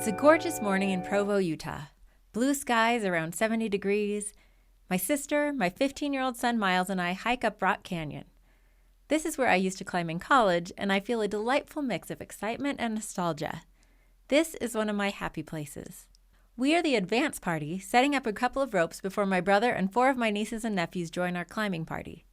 It's a gorgeous morning in Provo, Utah. Blue skies around 70 degrees. My sister, my 15-year-old son Miles, and I hike up Rock Canyon. This is where I used to climb in college, and I feel a delightful mix of excitement and nostalgia. This is one of my happy places. We are the advance party, setting up a couple of ropes before my brother and 4 of my nieces and nephews join our climbing party.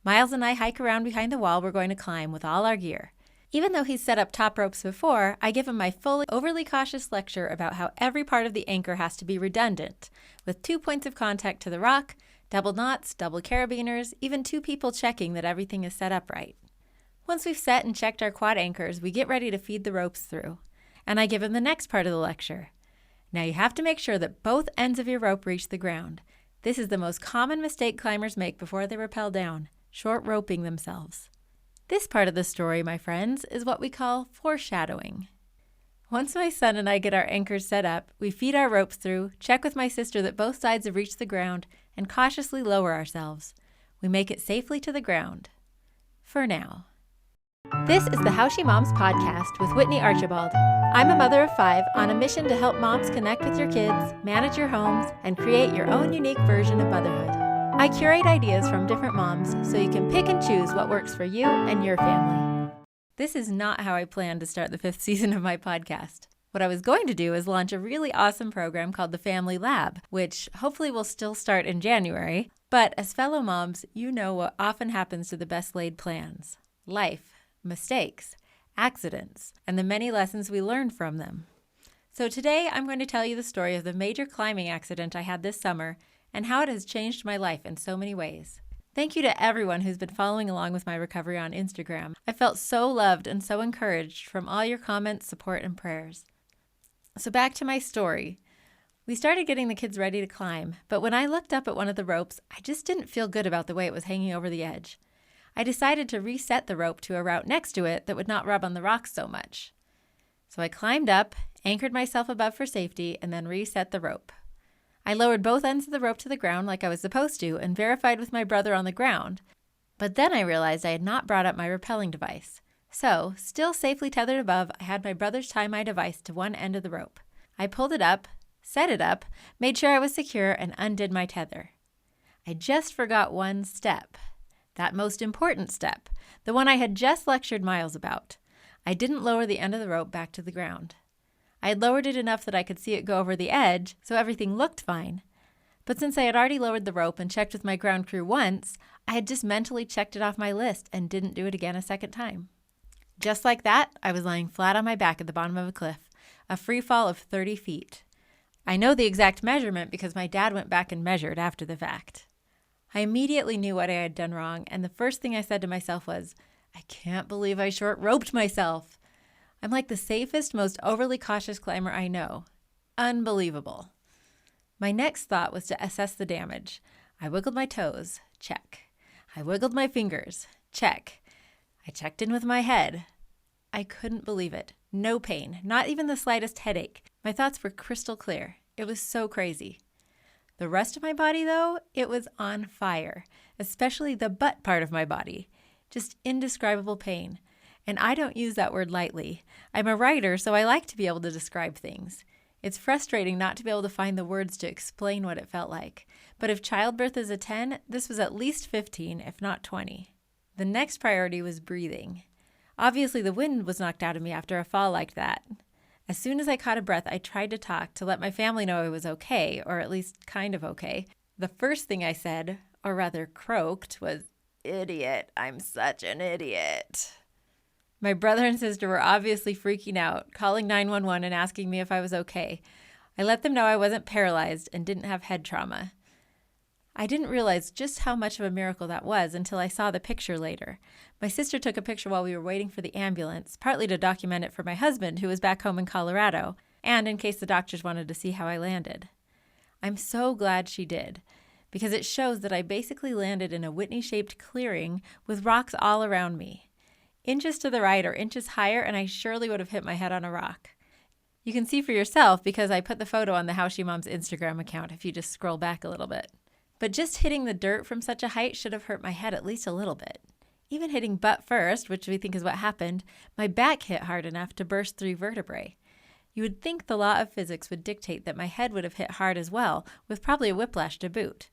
Miles and I hike around behind the wall we're going to climb with all our gear. Even though he's set up top ropes before, I give him my full, overly cautious lecture about how every part of the anchor has to be redundant, with 2 points of contact to the rock, double knots, double carabiners, even 2 people checking that everything is set up right. Once we've set and checked our quad anchors, we get ready to feed the ropes through. And I give him the next part of the lecture. Now you have to make sure that both ends of your rope reach the ground. This is the most common mistake climbers make before they rappel down, short roping themselves. This part of the story, my friends, is what we call foreshadowing. Once my son and I get our anchors set up, we feed our ropes through, check with my sister that both sides have reached the ground, and cautiously lower ourselves. We make it safely to the ground. For now. This is the How She Moms podcast with Whitney Archibald. I'm a mother of 5 on a mission to help moms connect with your kids, manage your homes, and create your own unique version of motherhood. I curate ideas from different moms so you can pick and choose what works for you and your family. This is not how I planned to start the 5th season of my podcast. What I was going to do is launch a really awesome program called the Family Lab, which hopefully will still start in January. But as fellow moms, you know what often happens to the best laid plans: life, mistakes, accidents, and the many lessons we learn from them. So today I'm going to tell you the story of the major climbing accident I had this summer and how it has changed my life in so many ways. Thank you to everyone who's been following along with my recovery on Instagram. I felt so loved and so encouraged from all your comments, support, and prayers. So back to my story. We started getting the kids ready to climb, but when I looked up at one of the ropes, I just didn't feel good about the way it was hanging over the edge. I decided to reset the rope to a route next to it that would not rub on the rocks so much. So I climbed up, anchored myself above for safety, and then reset the rope. I lowered both ends of the rope to the ground like I was supposed to and verified with my brother on the ground. But then I realized I had not brought up my rappelling device. So, still safely tethered above, I had my brothers tie my device to one end of the rope. I pulled it up, set it up, made sure I was secure, and undid my tether. I just forgot one step. That most important step, the one I had just lectured Miles about. I didn't lower the end of the rope back to the ground. I had lowered it enough that I could see it go over the edge, so everything looked fine. But since I had already lowered the rope and checked with my ground crew once, I had just mentally checked it off my list and didn't do it again a second time. Just like that, I was lying flat on my back at the bottom of a cliff, a free fall of 30 feet. I know the exact measurement because my dad went back and measured after the fact. I immediately knew what I had done wrong, and the first thing I said to myself was, I can't believe I short roped myself. I'm like the safest, most overly cautious climber I know. Unbelievable. My next thought was to assess the damage. I wiggled my toes. Check. I wiggled my fingers. Check. I checked in with my head. I couldn't believe it. No pain, not even the slightest headache. My thoughts were crystal clear. It was so crazy. The rest of my body, though, it was on fire, especially the butt part of my body. Just indescribable pain. And I don't use that word lightly. I'm a writer, so I like to be able to describe things. It's frustrating not to be able to find the words to explain what it felt like. But if childbirth is a 10, this was at least 15, if not 20. The next priority was breathing. Obviously, the wind was knocked out of me after a fall like that. As soon as I caught a breath, I tried to talk to let my family know I was okay, or at least kind of okay. The first thing I said, or rather croaked, was, "Idiot, I'm such an idiot." My brother and sister were obviously freaking out, calling 911 and asking me if I was okay. I let them know I wasn't paralyzed and didn't have head trauma. I didn't realize just how much of a miracle that was until I saw the picture later. My sister took a picture while we were waiting for the ambulance, partly to document it for my husband, who was back home in Colorado, and in case the doctors wanted to see how I landed. I'm so glad she did, because it shows that I basically landed in a Whitney-shaped clearing with rocks all around me. Inches to the right or inches higher, and I surely would have hit my head on a rock. You can see for yourself because I put the photo on the How She Moms Instagram account if you just scroll back a little bit. But just hitting the dirt from such a height should have hurt my head at least a little bit. Even hitting butt first, which we think is what happened, my back hit hard enough to burst 3 vertebrae. You would think the law of physics would dictate that my head would have hit hard as well, with probably a whiplash to boot.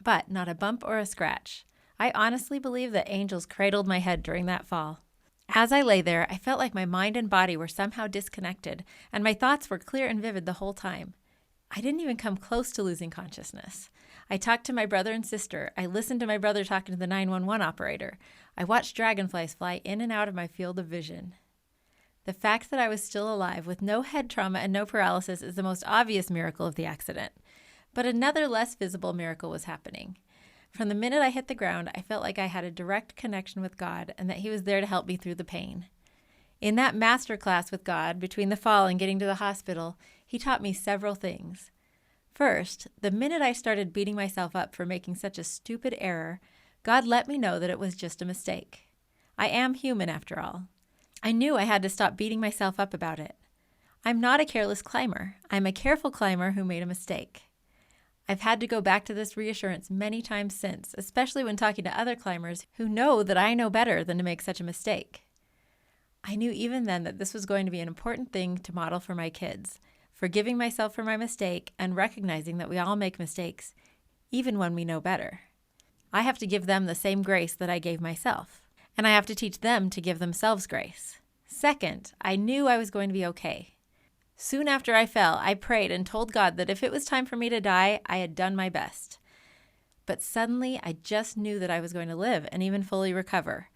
But not a bump or a scratch. I honestly believe that angels cradled my head during that fall. As I lay there, I felt like my mind and body were somehow disconnected, and my thoughts were clear and vivid the whole time. I didn't even come close to losing consciousness. I talked to my brother and sister. I listened to my brother talking to the 911 operator. I watched dragonflies fly in and out of my field of vision. The fact that I was still alive with no head trauma and no paralysis is the most obvious miracle of the accident. But another less visible miracle was happening. From the minute I hit the ground, I felt like I had a direct connection with God and that He was there to help me through the pain. In that master class with God, between the fall and getting to the hospital, He taught me several things. First, the minute I started beating myself up for making such a stupid error, God let me know that it was just a mistake. I am human after all. I knew I had to stop beating myself up about it. I'm not a careless climber. I'm a careful climber who made a mistake. I've had to go back to this reassurance many times since, especially when talking to other climbers who know that I know better than to make such a mistake. I knew even then that this was going to be an important thing to model for my kids, forgiving myself for my mistake and recognizing that we all make mistakes, even when we know better. I have to give them the same grace that I gave myself, and I have to teach them to give themselves grace. Second, I knew I was going to be okay. Soon after I fell, I prayed and told God that if it was time for me to die, I had done my best. But suddenly, I just knew that I was going to live and even fully recover.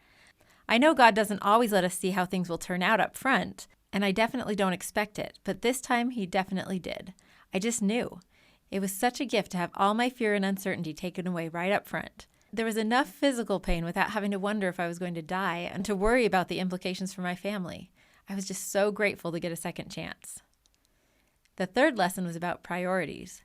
I know God doesn't always let us see how things will turn out up front, and I definitely don't expect it, but this time He definitely did. I just knew. It was such a gift to have all my fear and uncertainty taken away right up front. There was enough physical pain without having to wonder if I was going to die and to worry about the implications for my family. I was just so grateful to get a second chance. The third lesson was about priorities.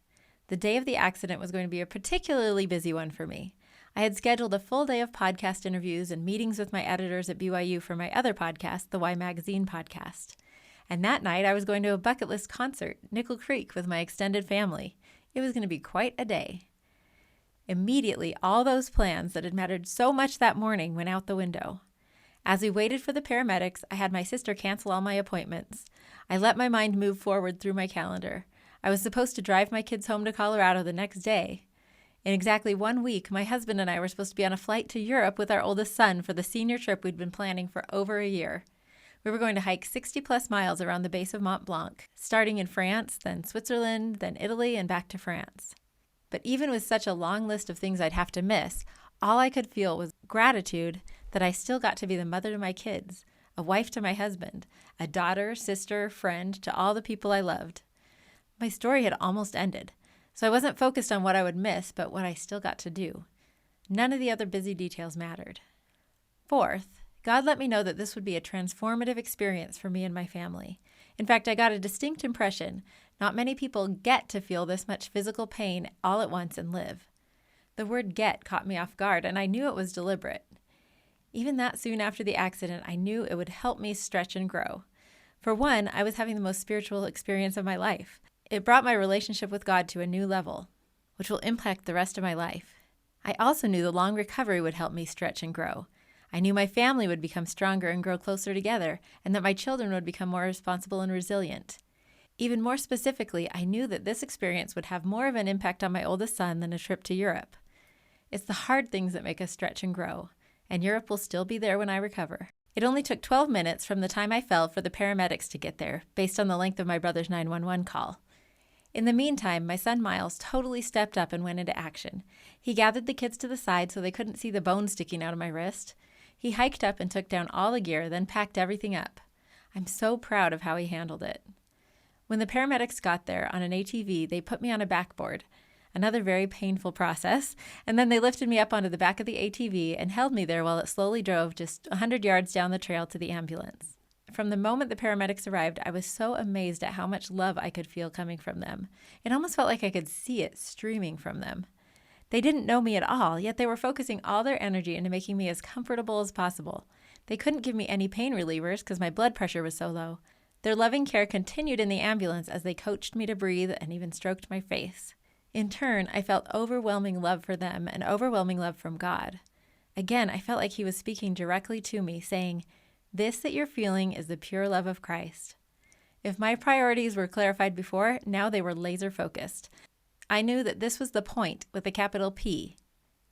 The day of the accident was going to be a particularly busy one for me. I had scheduled a full day of podcast interviews and meetings with my editors at BYU for my other podcast, the Y Magazine podcast. And that night, I was going to a bucket list concert, Nickel Creek, with my extended family. It was going to be quite a day. Immediately, all those plans that had mattered so much that morning went out the window. As we waited for the paramedics, I had my sister cancel all my appointments. I let my mind move forward through my calendar. I was supposed to drive my kids home to Colorado the next day. In exactly 1 week, my husband and I were supposed to be on a flight to Europe with our oldest son for the senior trip we'd been planning for over a year. We were going to hike 60-plus miles around the base of Mont Blanc, starting in France, then Switzerland, then Italy, and back to France. But even with such a long list of things I'd have to miss, all I could feel was gratitude that I still got to be the mother to my kids, a wife to my husband, a daughter, sister, friend to all the people I loved. My story had almost ended, so I wasn't focused on what I would miss, but what I still got to do. None of the other busy details mattered. Fourth, God let me know that this would be a transformative experience for me and my family. In fact, I got a distinct impression. Not many people get to feel this much physical pain all at once and live. The word get caught me off guard, and I knew it was deliberate. Even that soon after the accident, I knew it would help me stretch and grow. For one, I was having the most spiritual experience of my life. It brought my relationship with God to a new level, which will impact the rest of my life. I also knew the long recovery would help me stretch and grow. I knew my family would become stronger and grow closer together, and that my children would become more responsible and resilient. Even more specifically, I knew that this experience would have more of an impact on my oldest son than a trip to Europe. It's the hard things that make us stretch and grow, and Europe will still be there when I recover. It only took 12 minutes from the time I fell for the paramedics to get there, based on the length of my brother's 911 call. In the meantime, my son Miles totally stepped up and went into action. He gathered the kids to the side so they couldn't see the bone sticking out of my wrist. He hiked up and took down all the gear, then packed everything up. I'm so proud of how he handled it. When the paramedics got there on an ATV, they put me on a backboard, another very painful process, and then they lifted me up onto the back of the ATV and held me there while it slowly drove just 100 yards down the trail to the ambulance. From the moment the paramedics arrived, I was so amazed at how much love I could feel coming from them. It almost felt like I could see it streaming from them. They didn't know me at all, yet they were focusing all their energy into making me as comfortable as possible. They couldn't give me any pain relievers because my blood pressure was so low. Their loving care continued in the ambulance as they coached me to breathe and even stroked my face. In turn, I felt overwhelming love for them and overwhelming love from God. Again, I felt like He was speaking directly to me, saying, "This that you're feeling is the pure love of Christ." If my priorities were clarified before, now they were laser focused. I knew that this was the point with a capital P.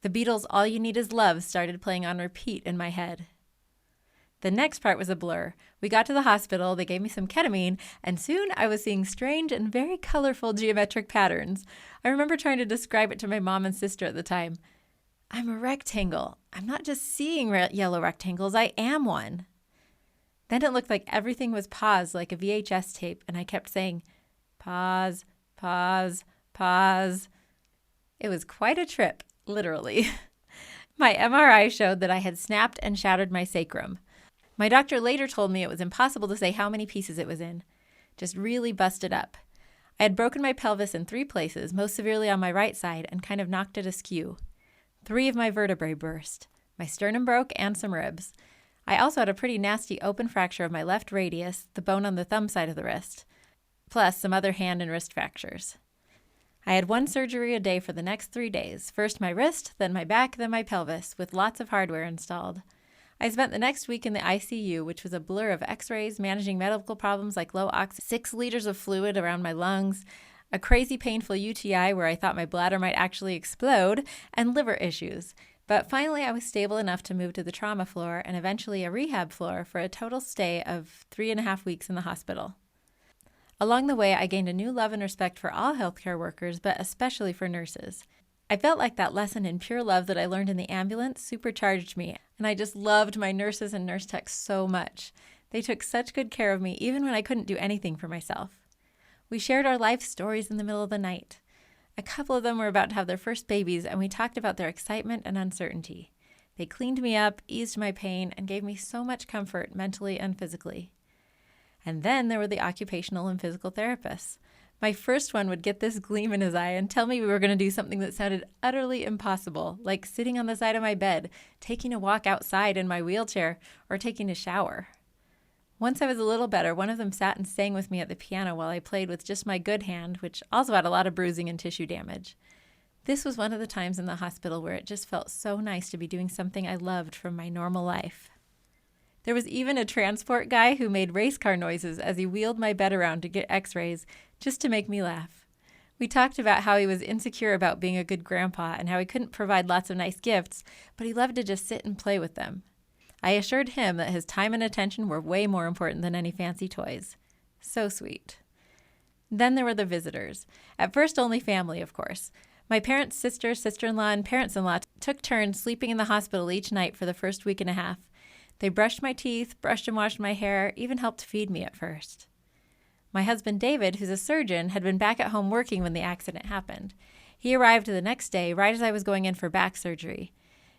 The Beatles' All You Need Is Love started playing on repeat in my head. The next part was a blur. We got to the hospital, they gave me some ketamine, and soon I was seeing strange and very colorful geometric patterns. I remember trying to describe it to my mom and sister at the time. I'm a rectangle. I'm not just seeing yellow rectangles, I am one. Then it looked like everything was paused like a VHS tape, and I kept saying, pause, pause, pause. It was quite a trip, literally. My MRI showed that I had snapped and shattered my sacrum. My doctor later told me it was impossible to say how many pieces it was in. Just really busted up. I had broken my pelvis in 3 places, most severely on my right side, and kind of knocked it askew. 3 of my vertebrae burst. My sternum broke and some ribs. I also had a pretty nasty open fracture of my left radius, the bone on the thumb side of the wrist, plus some other hand and wrist fractures. I had 1 surgery a day for the next 3 days. First my wrist, then my back, then my pelvis, with lots of hardware installed. I spent the next week in the ICU, which was a blur of x-rays, managing medical problems like low oxygen, 6 liters of fluid around my lungs, a crazy painful UTI where I thought my bladder might actually explode, and liver issues. But finally I was stable enough to move to the trauma floor and eventually a rehab floor for a total stay of 3.5 weeks in the hospital. Along the way, I gained a new love and respect for all healthcare workers, but especially for nurses. I felt like that lesson in pure love that I learned in the ambulance supercharged me, and I just loved my nurses and nurse techs so much. They took such good care of me even when I couldn't do anything for myself. We shared our life stories in the middle of the night. A couple of them were about to have their first babies, and we talked about their excitement and uncertainty. They cleaned me up, eased my pain, and gave me so much comfort mentally and physically. And then there were the occupational and physical therapists. My first one would get this gleam in his eye and tell me we were going to do something that sounded utterly impossible, like sitting on the side of my bed, taking a walk outside in my wheelchair, or taking a shower. Once I was a little better, one of them sat and sang with me at the piano while I played with just my good hand, which also had a lot of bruising and tissue damage. This was one of the times in the hospital where it just felt so nice to be doing something I loved from my normal life. There was even a transport guy who made race car noises as he wheeled my bed around to get x-rays, just to make me laugh. We talked about how he was insecure about being a good grandpa and how he couldn't provide lots of nice gifts, but he loved to just sit and play with them. I assured him that his time and attention were way more important than any fancy toys. So sweet. Then there were the visitors. At first only family, of course. My parents' sister, sister-in-law, and parents-in-law took turns sleeping in the hospital each night for the first week and a half. They brushed my teeth, brushed and washed my hair, even helped feed me at first. My husband David, who's a surgeon, had been back at home working when the accident happened. He arrived the next day, right as I was going in for back surgery.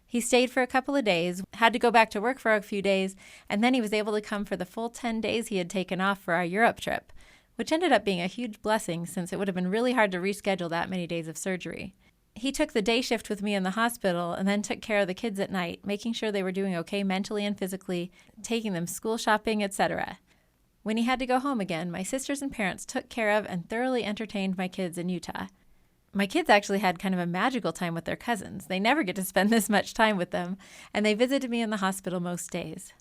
He stayed for a couple of days, had to go back to work for a few days, and then he was able to come for the full 10 days he had taken off for our Europe trip, which ended up being a huge blessing since it would have been really hard to reschedule that many days of surgery. He took the day shift with me in the hospital and then took care of the kids at night, making sure they were doing okay mentally and physically, taking them school shopping, etc. When he had to go home again, my sisters and parents took care of and thoroughly entertained my kids in Utah. My kids actually had kind of a magical time with their cousins. They never get to spend this much time with them, and they visited me in the hospital most days.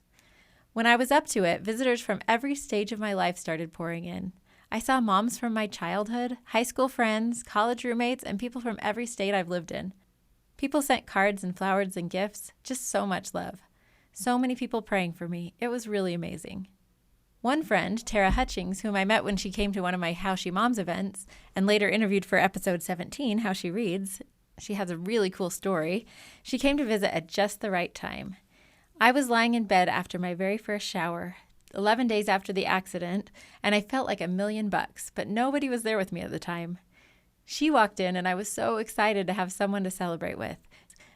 When I was up to it, visitors from every stage of my life started pouring in. I saw moms from my childhood, high school friends, college roommates, and people from every state I've lived in. People sent cards and flowers and gifts, just so much love. So many people praying for me. It was really amazing. One friend, Tara Hutchings, whom I met when she came to one of my How She Moms events and later interviewed for episode 17, How She Reads, she has a really cool story. She came to visit at just the right time. I was lying in bed after my very first shower, 11 days after the accident, and I felt like $1,000,000, but nobody was there with me at the time. She walked in, and I was so excited to have someone to celebrate with.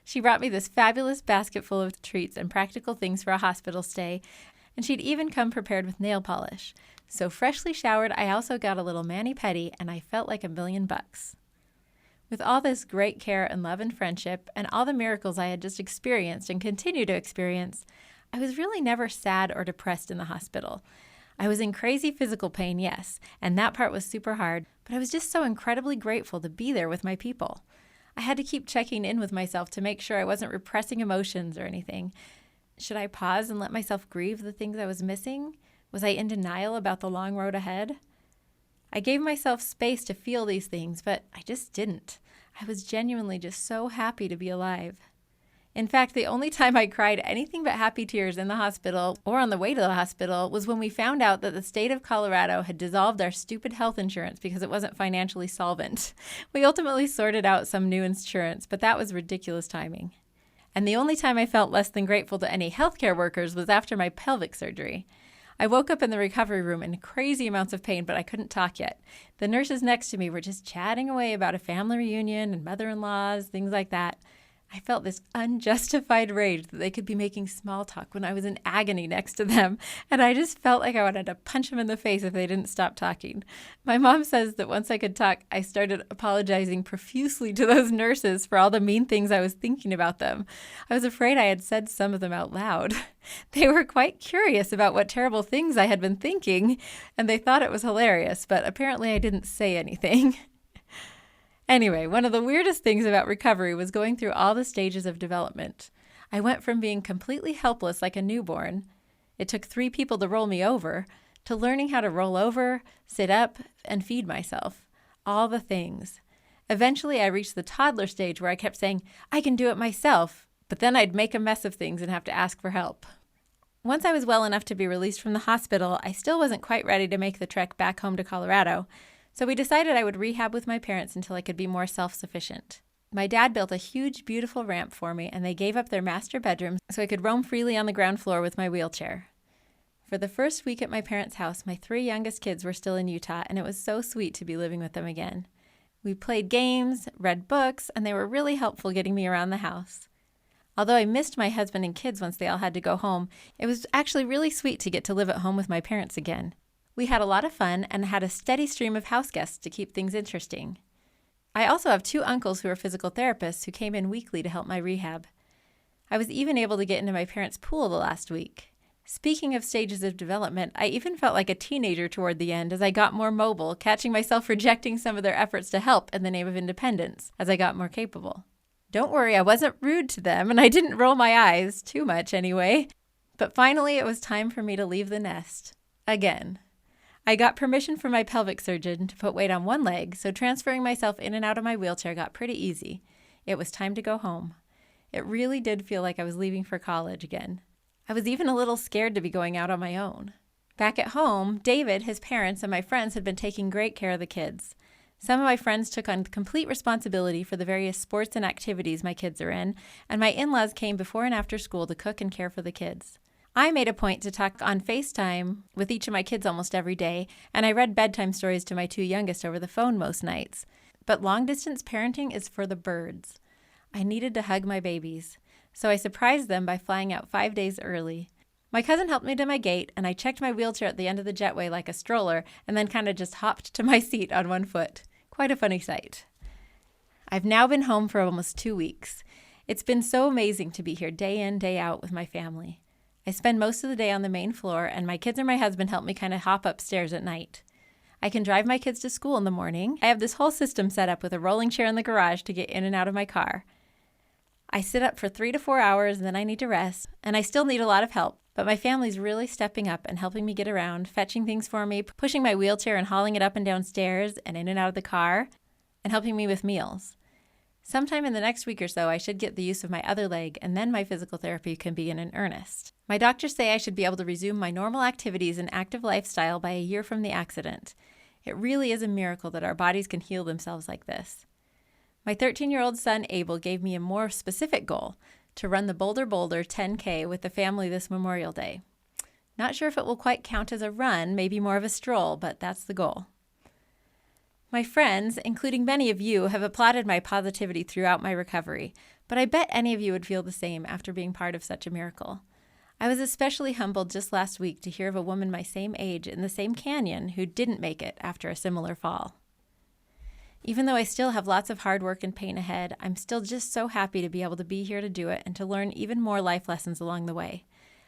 She brought me this fabulous basket full of treats and practical things for a hospital stay, and she'd even come prepared with nail polish. So freshly showered, I also got a little mani-pedi, and I felt like $1,000,000. With all this great care and love and friendship, and all the miracles I had just experienced and continue to experience, I was really never sad or depressed in the hospital. I was in crazy physical pain, yes, and that part was super hard, but I was just so incredibly grateful to be there with my people. I had to keep checking in with myself to make sure I wasn't repressing emotions or anything. Should I pause and let myself grieve the things I was missing? Was I in denial about the long road ahead? I gave myself space to feel these things, but I just didn't. I was genuinely just so happy to be alive. In fact, the only time I cried anything but happy tears in the hospital or on the way to the hospital was when we found out that the state of Colorado had dissolved our stupid health insurance because it wasn't financially solvent. We ultimately sorted out some new insurance, but that was ridiculous timing. And the only time I felt less than grateful to any healthcare workers was after my pelvic surgery. I woke up in the recovery room in crazy amounts of pain, but I couldn't talk yet. The nurses next to me were just chatting away about a family reunion and mother-in-laws, things like that. I felt this unjustified rage that they could be making small talk when I was in agony next to them, and I just felt like I wanted to punch them in the face if they didn't stop talking. My mom says that once I could talk, I started apologizing profusely to those nurses for all the mean things I was thinking about them. I was afraid I had said some of them out loud. They were quite curious about what terrible things I had been thinking, and they thought it was hilarious, but apparently I didn't say anything. Anyway, one of the weirdest things about recovery was going through all the stages of development. I went from being completely helpless like a newborn — it took 3 people to roll me over — to learning how to roll over, sit up, and feed myself. All the things. Eventually, I reached the toddler stage where I kept saying, "I can do it myself," but then I'd make a mess of things and have to ask for help. Once I was well enough to be released from the hospital, I still wasn't quite ready to make the trek back home to Colorado. So we decided I would rehab with my parents until I could be more self-sufficient. My dad built a huge, beautiful ramp for me, and they gave up their master bedroom so I could roam freely on the ground floor with my wheelchair. For the first week at my parents' house, my 3 youngest kids were still in Utah, and it was so sweet to be living with them again. We played games, read books, and they were really helpful getting me around the house. Although I missed my husband and kids once they all had to go home, it was actually really sweet to get to live at home with my parents again. We had a lot of fun and had a steady stream of house guests to keep things interesting. I also have 2 uncles who are physical therapists who came in weekly to help my rehab. I was even able to get into my parents' pool the last week. Speaking of stages of development, I even felt like a teenager toward the end as I got more mobile, catching myself rejecting some of their efforts to help in the name of independence as I got more capable. Don't worry, I wasn't rude to them, and I didn't roll my eyes, too much anyway. But finally, it was time for me to leave the nest. Again. I got permission from my pelvic surgeon to put weight on one leg, so transferring myself in and out of my wheelchair got pretty easy. It was time to go home. It really did feel like I was leaving for college again. I was even a little scared to be going out on my own. Back at home, David, his parents, and my friends had been taking great care of the kids. Some of my friends took on complete responsibility for the various sports and activities my kids are in, and my in-laws came before and after school to cook and care for the kids. I made a point to talk on FaceTime with each of my kids almost every day, and I read bedtime stories to my 2 youngest over the phone most nights. But long-distance parenting is for the birds. I needed to hug my babies, so I surprised them by flying out 5 days early. My cousin helped me to my gate, and I checked my wheelchair at the end of the jetway like a stroller, and then kind of just hopped to my seat on one foot. Quite a funny sight. I've now been home for almost 2 weeks. It's been so amazing to be here day in, day out with my family. I spend most of the day on the main floor, and my kids or my husband help me kind of hop upstairs at night. I can drive my kids to school in the morning. I have this whole system set up with a rolling chair in the garage to get in and out of my car. I sit up for 3 to 4 hours, and then I need to rest, and I still need a lot of help, but my family's really stepping up and helping me get around, fetching things for me, pushing my wheelchair and hauling it up and down stairs and in and out of the car, and helping me with meals. Sometime in the next week or so, I should get the use of my other leg, and then my physical therapy can begin in earnest. My doctors say I should be able to resume my normal activities and active lifestyle by a year from the accident. It really is a miracle that our bodies can heal themselves like this. My 13-year-old son, Abel, gave me a more specific goal: to run the Boulder Boulder 10K with the family this Memorial Day. Not sure if it will quite count as a run, maybe more of a stroll, but that's the goal. My friends, including many of you, have applauded my positivity throughout my recovery, but I bet any of you would feel the same after being part of such a miracle. I was especially humbled just last week to hear of a woman my same age in the same canyon who didn't make it after a similar fall. Even though I still have lots of hard work and pain ahead, I'm still just so happy to be able to be here to do it and to learn even more life lessons along the way.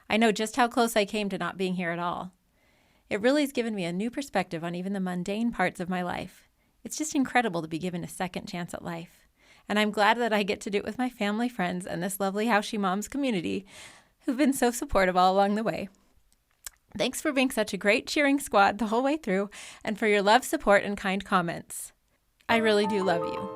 I know just how close I came to not being here at all. It really has given me a new perspective on even the mundane parts of my life. It's just incredible to be given a second chance at life. And I'm glad that I get to do it with my family, friends, and this lovely How She Moms community who've been so supportive all along the way. Thanks for being such a great cheering squad the whole way through and for your love, support, and kind comments. I really do love you.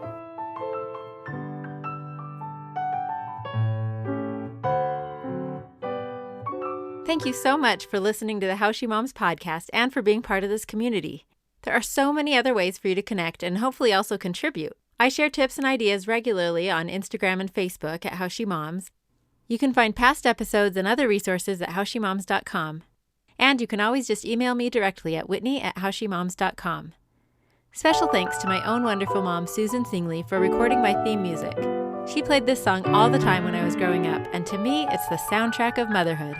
Thank you so much for listening to the How She Moms podcast and for being part of this community. There are so many other ways for you to connect and hopefully also contribute. I share tips and ideas regularly on Instagram and Facebook at How She Moms. You can find past episodes and other resources at howshemoms.com. And you can always just email me directly at whitney@howshemoms.com. Special thanks to my own wonderful mom, Susan Singley, for recording my theme music. She played this song all the time when I was growing up, and to me, it's the soundtrack of motherhood.